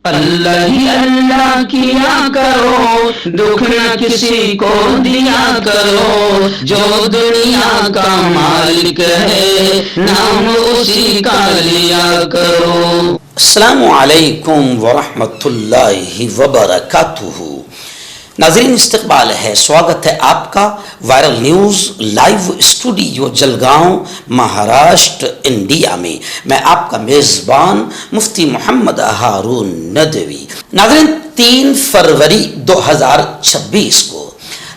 اللہ ہی اللہ کیا کرو، دکھ نہ کسی کو دیا کرو، جو دنیا کا مالک ہے نام اسی کا لیا کرو۔ السلام علیکم ورحمۃ اللہ وبرکاتہ۔ ناظرین، استقبال ہے، سواگت ہے آپ کا viral news live studio Jalgaon, Maharashtra, India میں۔ میں آپ کا میزبان مفتی محمد ہارون ندوی۔ ناظرین، 3 فروری 2026 کو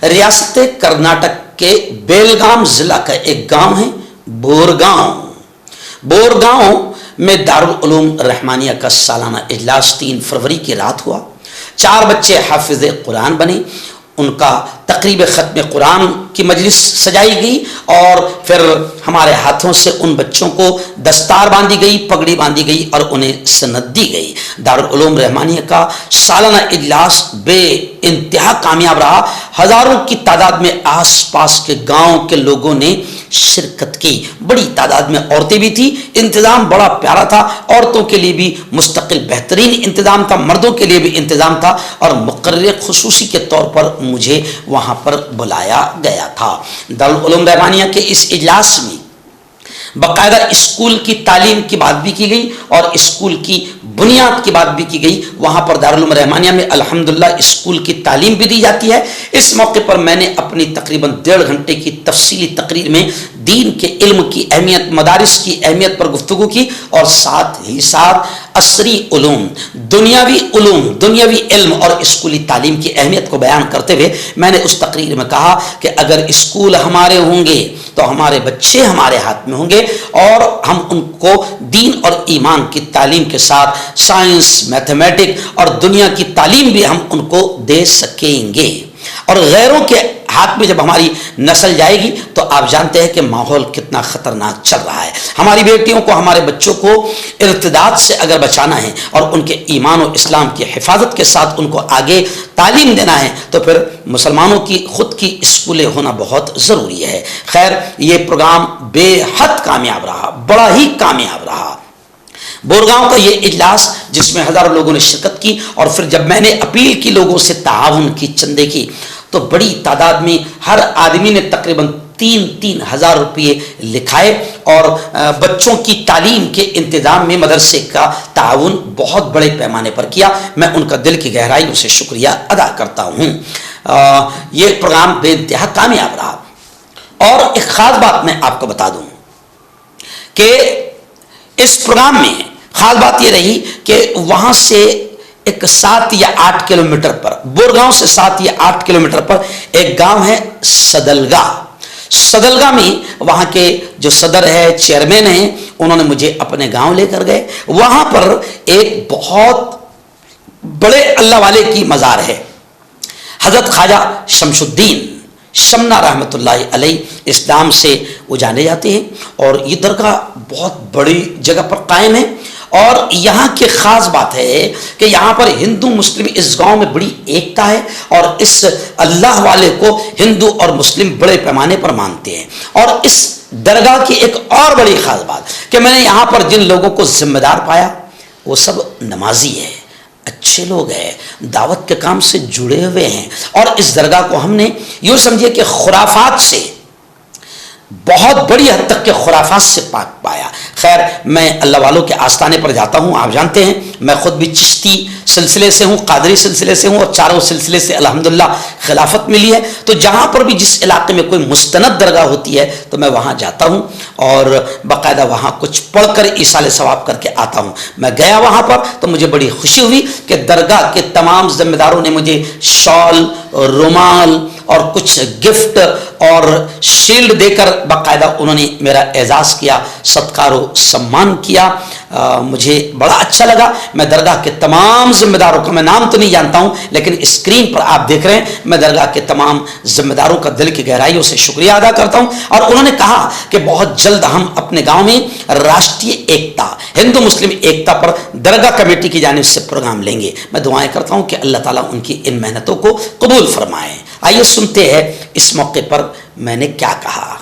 ریاست کرناٹک کے بیلگام ضلع کا ایک گاؤں ہے بورگاؤں میں دارالعلوم رحمانیہ کا سالانہ اجلاس 3 فروری کی رات ہوا۔ 4 بچے حافظ قرآن بنے، ان کا تقریب ختم قرآن کی مجلس سجائی گئی اور پھر ہمارے ہاتھوں سے ان بچوں کو دستار باندھی گئی، پگڑی باندھی گئی اور انہیں سند دی گئی۔ دارالعلوم رحمانیہ کا سالانہ اجلاس بے انتہا کامیاب رہا۔ ہزاروں کی تعداد میں آس پاس کے گاؤں کے لوگوں نے شرکت کی، بڑی تعداد میں عورتیں بھی تھیں۔ انتظام بڑا پیارا تھا، عورتوں کے لیے بھی مستقل بہترین انتظام تھا، مردوں کے لیے بھی انتظام تھا، اور مقرر خصوصی کے طور پر مجھے وہاں پر بلایا گیا تھا۔ دارالعلوم رحمانیہ کے اس اجلاس میں باقاعدہ اسکول کی تعلیم کی بات بھی کی گئی اور اسکول کی بنیاد کی بات بھی کی گئی۔ وہاں پر دارالعلوم رحمانیہ میں الحمدللہ اسکول کی تعلیم بھی دی جاتی ہے۔ اس موقع پر میں نے اپنی تقریباً 1.5 گھنٹے کی تفصیلی تقریر میں دین کے علم کی اہمیت، مدارس کی اہمیت پر گفتگو کی، اور ساتھ ہی ساتھ عصری علوم، دنیاوی علم اور اسکولی تعلیم کی اہمیت کو بیان کرتے ہوئے میں نے اس تقریر میں کہا کہ اگر اسکول ہمارے ہوں گے تو ہمارے بچے ہمارے ہاتھ میں ہوں گے، اور ہم ان کو دین اور ایمان کی تعلیم کے ساتھ سائنس، میتھمیٹک اور دنیا کی تعلیم بھی ہم ان کو دے سکیں گے۔ اور غیروں کے ہاتھ میں جب ہماری نسل جائے گی تو آپ جانتے ہیں کہ ماحول کتنا خطرناک چل رہا ہے۔ ہماری بیٹیوں کو، ہمارے بچوں کو ارتداد سے اگر بچانا ہے اور ان کے ایمان و اسلام کی حفاظت کے ساتھ ان کو آگے تعلیم دینا ہے تو پھر مسلمانوں کی خود کی اسکولیں ہونا بہت ضروری ہے۔ خیر، یہ پروگرام بے حد کامیاب رہا، بڑا ہی کامیاب رہا۔ بورگاؤں کا یہ اجلاس جس میں ہزاروں لوگوں نے شرکت کی، اور پھر جب میں نے اپیل کی لوگوں سے تعاون کی، چندے کی، تو بڑی تعداد میں ہر آدمی نے تقریباً 3-3 ہزار روپئے لکھائے، اور بچوں کی تعلیم کے انتظام میں مدرسے کا تعاون بہت بڑے پیمانے پر کیا۔ میں ان کا دل کی گہرائیوں سے شکریہ ادا کرتا ہوں۔ یہ پروگرام بے انتہا کامیاب رہا۔ اور ایک خاص بات میں آپ کو بتا دوں کہ اس پروگرام میں خاص بات یہ رہی کہ وہاں سے ایک 7 یا 8 کلومیٹر پر، بورگاؤں سے 7 یا 8 کلومیٹر پر ایک گاؤں ہے سدلگا میں وہاں کے جو صدر ہے، چیئرمین ہیں، انہوں نے مجھے اپنے گاؤں لے کر گئے۔ وہاں پر ایک بہت بڑے اللہ والے کی مزار ہے، حضرت خواجہ شمس الدین شمنا رحمۃ اللہ علیہ، اس نام سے وہ جانے جاتے ہیں، اور یہ درگاہ بہت بڑی جگہ پر قائم ہے۔ اور یہاں کی خاص بات ہے کہ یہاں پر ہندو مسلم، اس گاؤں میں بڑی ایکتا ہے، اور اس اللہ والے کو ہندو اور مسلم بڑے پیمانے پر مانتے ہیں۔ اور اس درگاہ کی ایک اور بڑی خاص بات کہ میں نے یہاں پر جن لوگوں کو ذمہ دار پایا وہ سب نمازی ہے، اچھے لوگ ہیں، دعوت کے کام سے جڑے ہوئے ہیں، اور اس درگاہ کو ہم نے یوں سمجھے کہ خرافات سے، بہت بڑی حد تک کے خرافات سے پاک پایا۔ خیر، میں اللہ والوں کے آستانے پر جاتا ہوں، آپ جانتے ہیں میں خود بھی چشتی سلسلے سے ہوں، قادری سلسلے سے ہوں، اور چاروں سلسلے سے الحمدللہ خلافت ملی ہے۔ تو جہاں پر بھی جس علاقے میں کوئی مستند درگاہ ہوتی ہے تو میں وہاں جاتا ہوں اور باقاعدہ وہاں کچھ پڑھ کر ایصال ثواب کر کے آتا ہوں۔ میں گیا وہاں پر تو مجھے بڑی خوشی ہوئی کہ درگاہ کے تمام ذمہ داروں نے مجھے شال، رومال اور کچھ گفٹ اور شیلڈ دے کر باقاعدہ انہوں نے میرا اعزاز کیا، ستکار و سمان کیا۔ مجھے بڑا اچھا لگا۔ میں درگاہ کے تمام ذمہ داروں کا، میں نام تو نہیں جانتا ہوں لیکن اسکرین پر آپ دیکھ رہے ہیں، میں درگاہ کے تمام ذمہ داروں کا دل کی گہرائیوں سے شکریہ ادا کرتا ہوں۔ اور انہوں نے کہا کہ بہت جلد ہم اپنے گاؤں میں راشٹریہ ایکتا، ہندو مسلم ایکتا پر درگاہ کمیٹی کی جانب سے پروگرام لیں گے۔ میں دعائیں کرتا ہوں کہ اللہ تعالیٰ ان کی ان محنتوں کو قبول فرمائے۔ آئیے سنتے ہیں اس موقع پر میں نے کیا کہا۔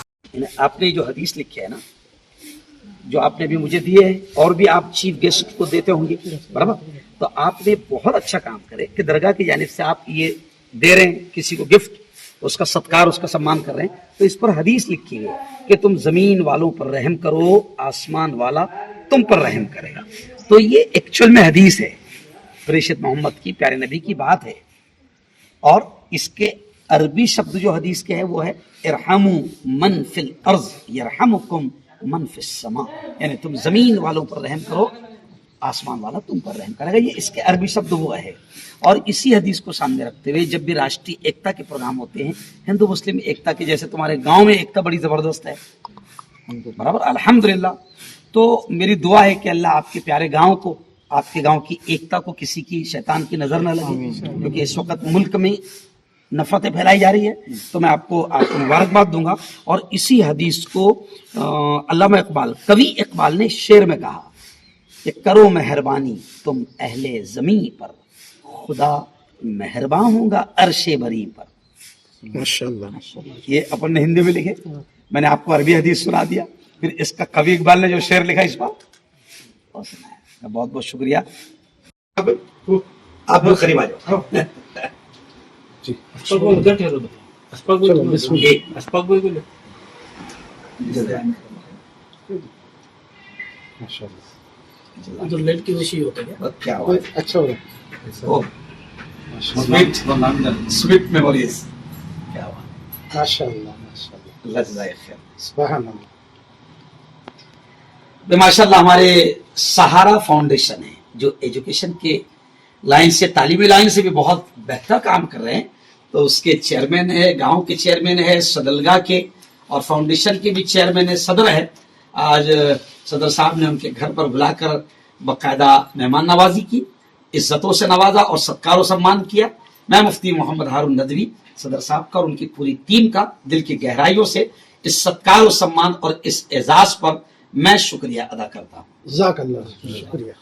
آپ نے جو حدیث لکھی ہے نا، جو آپ نے بھی مجھے دیے ہے، اور بھی آپ چیف گیسٹ کو دیتے ہوں گے، برابر، تو آپ نے بہت اچھا کام کرے کہ درگاہ کی جانب سے آپ یہ دے رہے ہیں کسی کو گفٹ، اس کا ستکار، اس کا سمان کر رہے ہیں، تو اس پر حدیث لکھی ہے کہ تم زمین والوں پر رحم کرو، آسمان والا تم پر رحم کرے گا. تو یہ ایکچوئل میں حدیث ہے، پریشت محمد کی، پیارے نبی کی بات ہے. اور اس کے عربی شبد جو حدیث کے ہے وہ ہے ارحموا من فی الارض یرحمکم من فی السماء، یعنی تم زمین والوں پر رحم کرو، آسمان والا تم پر رحم کرے گا. یہ اس کے عربی شبد وہ ہے. اور اسی حدیث کو سامنے رکھتے ہوئے جب بھی راشٹری ایکتا کے پروگرام ہوتے ہیں، ہندو مسلم ایکتا کے، جیسے تمہارے گاؤں میں ایکتا بڑی زبردست ہے برابر الحمدللہ، تو میری دعا ہے کہ اللہ آپ کے پیارے گاؤں کو، آپ کے گاؤں کی ایکتا کو کسی کی شیطان کی نظر نہ لگے، کیونکہ اس وقت ملک میں نفرتیں پھیلائی جا رہی ہے. تو میں آپ کو مبارکباد دوں گا. اور اسی حدیث کو علامہ اقبال، کوی اقبال نے شعر میں کہا کہ کرو مہربانی تم اہل زمین پر، خدا مہربان ہوں گا عرش بری پر. ماشاءاللہ. یہ اپن نے ہندی میں لکھے، میں نے آپ کو عربی حدیث سنا دیا، پھر اس کا کوی اقبال نے جو شعر لکھا اس بات اور سنایا. بہت بہت شکریہ. آپ لوگ قریب آ جاؤ. کیا ہوا؟ اچھا ہو رہا سویٹ میموریز. کیا ہوا؟ ماشاءاللہ ماشاءاللہ. اللہ جزائے خیر. سبحان اللہ. ماشاء اللہ ہمارے سہارا فاؤنڈیشن ہے جو ایجوکیشن کے لائن سے، تعلیمی لائن سے بھی بہت بہتر کام کر رہے ہیں. تو اس کے چیئرمین ہے، گاؤں کے چیئرمین ہے، صدرگاہ کے، اور فاؤنڈیشن کے بھی چیئرمین ہے، صدر ہے. آج صدر صاحب نے ان کے گھر پر بلا کر باقاعدہ مہمان نوازی کی، عزتوں سے نوازا اور ستکار و سمان کیا. میں مفتی محمد ہارون ندوی صدر صاحب کا اور ان کی پوری ٹیم کا دل کی گہرائیوں سے اس ستکار و سمان اور اس اعزاز پر میں شکریہ ادا کرتا ہوں. جزاک اللہ. شکریہ.